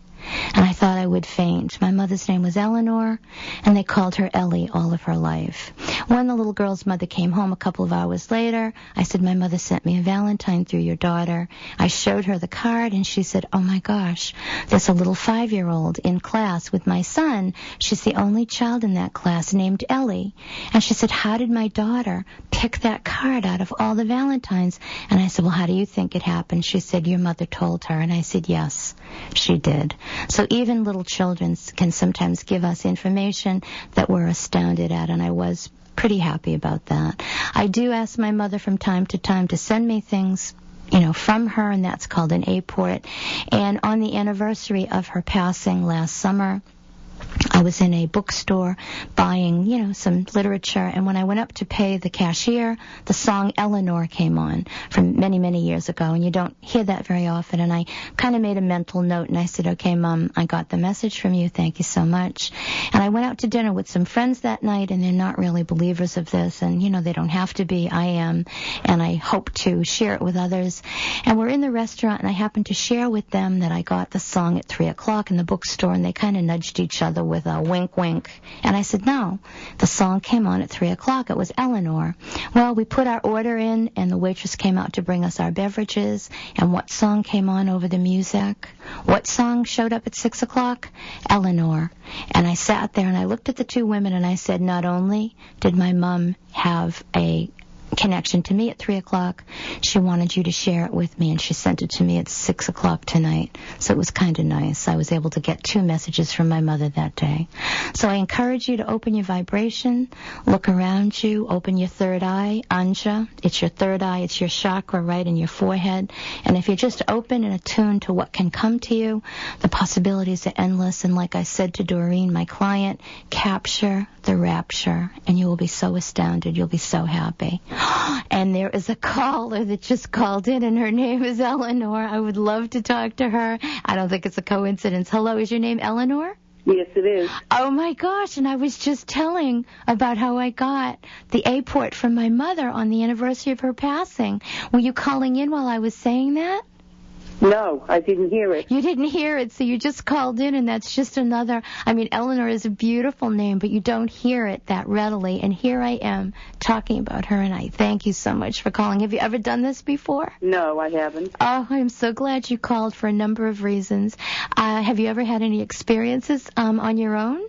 And I thought I would faint. My mother's name was Eleanor, and they called her Ellie all of her life. When the little girl's mother came home a couple of hours later, I said, my mother sent me a Valentine through your daughter. I showed her the card, and she said, oh my gosh, there's a little 5-year-old in class with my son. She's the only child in that class named Ellie. And she said, how did my daughter pick that card out of all the Valentines? And I said, well, how do you think it happened? She said, your mother told her. And I said, yes, she did. So even little children can sometimes give us information that we're astounded at, and I was pretty happy about that. I do ask my mother from time to time to send me things, from her, and that's called an apport. And on the anniversary of her passing last summer, I was in a bookstore buying, some literature, and when I went up to pay the cashier, the song Eleanor came on from many, many years ago, and you don't hear that very often, and I kind of made a mental note, and I said, okay, Mom, I got the message from you, thank you so much. And I went out to dinner with some friends that night, and they're not really believers of this, and, they don't have to be, I am, and I hope to share it with others. And we're in the restaurant, and I happened to share with them that I got the song at 3 o'clock in the bookstore, and they kind of nudged each other with a wink, wink. And I said, no, the song came on at 3 o'clock. It was Eleanor. Well, we put our order in, and the waitress came out to bring us our beverages. And what song came on over the music? What song showed up at 6 o'clock? Eleanor. And I sat there, and I looked at the two women, and I said, not only did my mom have a connection to me at 3 o'clock, she wanted you to share it with me, and she sent it to me at 6 o'clock tonight. So it was kind of nice. I was able to get 2 messages from my mother that day. So I encourage you to open your vibration, look around you, open your third eye, Anja. It's your third eye, it's your chakra right in your forehead. And if you're just open and attuned to what can come to you, the possibilities are endless. And like I said to Doreen, my client, capture the rapture, and you will be so astounded. You'll be so happy. And there is a caller that just called in, and her name is Eleanor. I would love to talk to her. I don't think it's a coincidence. Hello, is your name Eleanor? Yes, it is. Oh, my gosh, and I was just telling about how I got the apport from my mother on the anniversary of her passing. Were you calling in while I was saying that? No, I didn't hear it. You didn't hear it, so you just called in, and that's just another... Eleanor is a beautiful name, but you don't hear it that readily, and here I am talking about her, and I thank you so much for calling. Have you ever done this before? No, I haven't. Oh, I'm so glad you called for a number of reasons. Have you ever had any experiences on your own?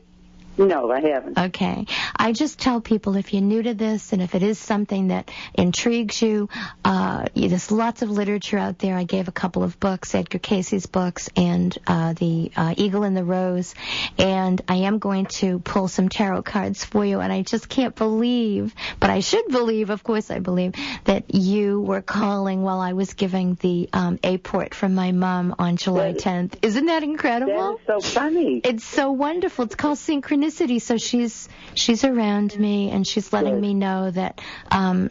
No, I haven't. Okay. I just tell people, if you're new to this and if it is something that intrigues you, there's lots of literature out there. I gave a couple of books, Edgar Casey's books and the Eagle and the Rose, and I am going to pull some tarot cards for you, and I just can't believe, but I should believe, of course I believe, that you were calling while I was giving the apport from my mom on July 10th. Isn't that incredible? That is so funny. It's so wonderful. It's called synchronicity. So she's around me, and she's letting me know that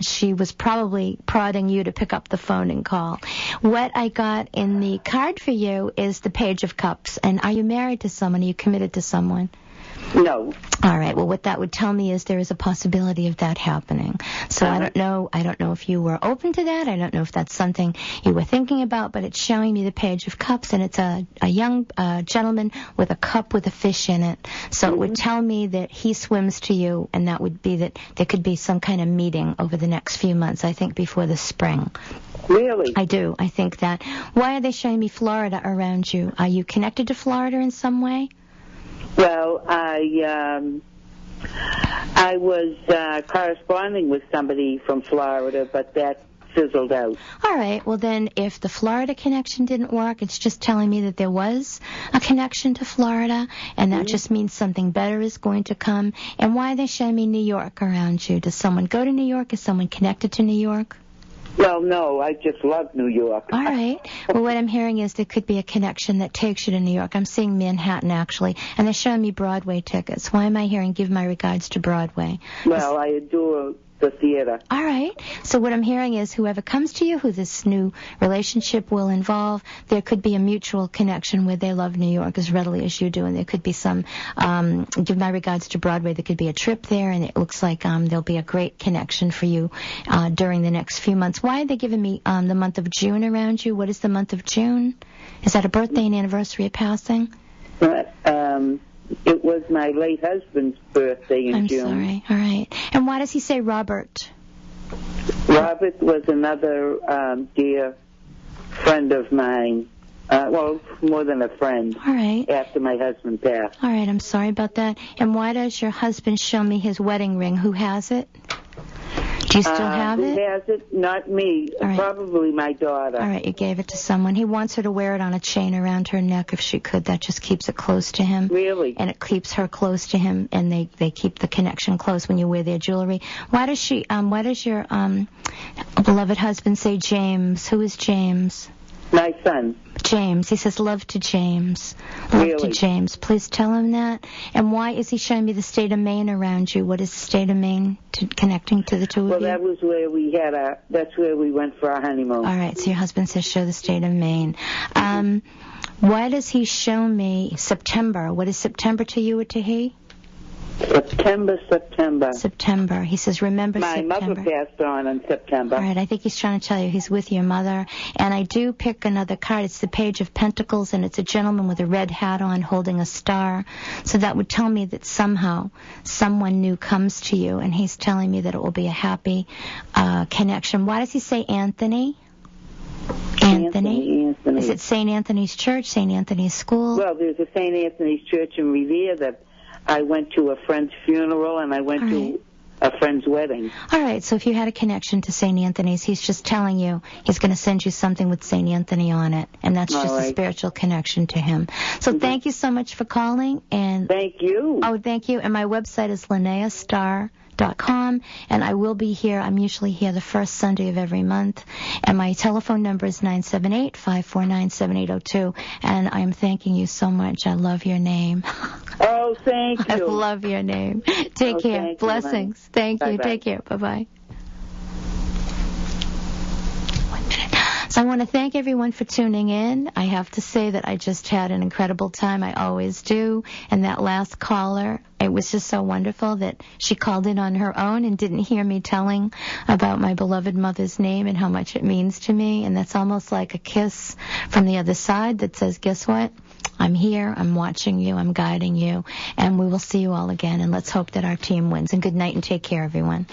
she was probably prodding you to pick up the phone and call. What I got in the card for you is the Page of Cups. And are you married to someone? Are you committed to someone? No. All right. Well, what that would tell me is there is a possibility of that happening. So I don't know if you were open to that. I don't know if that's something you were thinking about, but it's showing me the Page of Cups, and it's a young gentleman with a cup with a fish in it. So it would tell me that he swims to you, and that would be that there could be some kind of meeting over the next few months, I think before the spring. Really? I do. I think that. Why are they showing me Florida around you? Are you connected to Florida in some way? Well, I was corresponding with somebody from Florida, but that fizzled out. All right. Well, then, if the Florida connection didn't work, it's just telling me that there was a connection to Florida, and that just means something better is going to come. And why are they showing me New York around you? Does someone go to New York? Is someone connected to New York? Well, no, I just love New York. All right. Well, what I'm hearing is there could be a connection that takes you to New York. I'm seeing Manhattan, actually, and they're showing me Broadway tickets. Why am I hearing give my regards to Broadway? Well, I adore the theater. All right. So what I'm hearing is whoever comes to you, who this new relationship will involve, there could be a mutual connection where they love New York as readily as you do, and there could be some, give my regards to Broadway, there could be a trip there, and it looks like there'll be a great connection for you during the next few months. Why are they giving me the month of June around you? What is the month of June? Is that a birthday and anniversary of passing? It was my late husband's birthday in June. I'm sorry. All right. And why does he say Robert? Robert was another dear friend of mine. Well, more than a friend. All right. After my husband passed. All right. I'm sorry about that. And why does your husband show me his wedding ring? Who has it? Do you still have it? Who has it? Not me. All right. Probably my daughter. All right, you gave it to someone. He wants her to wear it on a chain around her neck if she could. That just keeps it close to him. Really? And it keeps her close to him, and they keep the connection close when you wear their jewelry. Why does your beloved husband say James? Who is James? My son. James. He says love to James. Love really? to James. Please tell him that. And why is he showing me the state of Maine around you? What is the state of Maine connecting to the two of you? Well, that was where that's where we went for our honeymoon. All right, so your husband says show the state of Maine. Why does he show me September? What is September to you or to he? September. He says, remember September. My mother passed on in September. All right, I think he's trying to tell you he's with your mother. And I do pick another card. It's the Page of Pentacles, and it's a gentleman with a red hat on holding a star. So that would tell me that somehow someone new comes to you, and he's telling me that it will be a happy connection. Why does he say Anthony? Anthony. Is it St. Anthony's Church, St. Anthony's School? Well, there's a St. Anthony's Church in Revere that I went to a friend's funeral, and I went to a friend's wedding. All right, so if you had a connection to St. Anthony's, he's just telling you he's going to send you something with St. Anthony on it, and that's just a spiritual connection to him. So thank you so much for calling. And thank you. Oh, thank you. And my website is linneastarfeb3. And I will be here. I'm usually here the first Sunday of every month. And my telephone number is 978-549-7802. And I'm thanking you so much. I love your name. Oh, thank you. I love your name. Take care. Blessings. Thank you. Take care. Bye-bye. So I want to thank everyone for tuning in. I have to say that I just had an incredible time. I always do. And that last caller, it was just so wonderful that she called in on her own and didn't hear me telling about my beloved mother's name and how much it means to me. And that's almost like a kiss from the other side that says, guess what? I'm here. I'm watching you. I'm guiding you. And we will see you all again. And let's hope that our team wins. And good night and take care, everyone.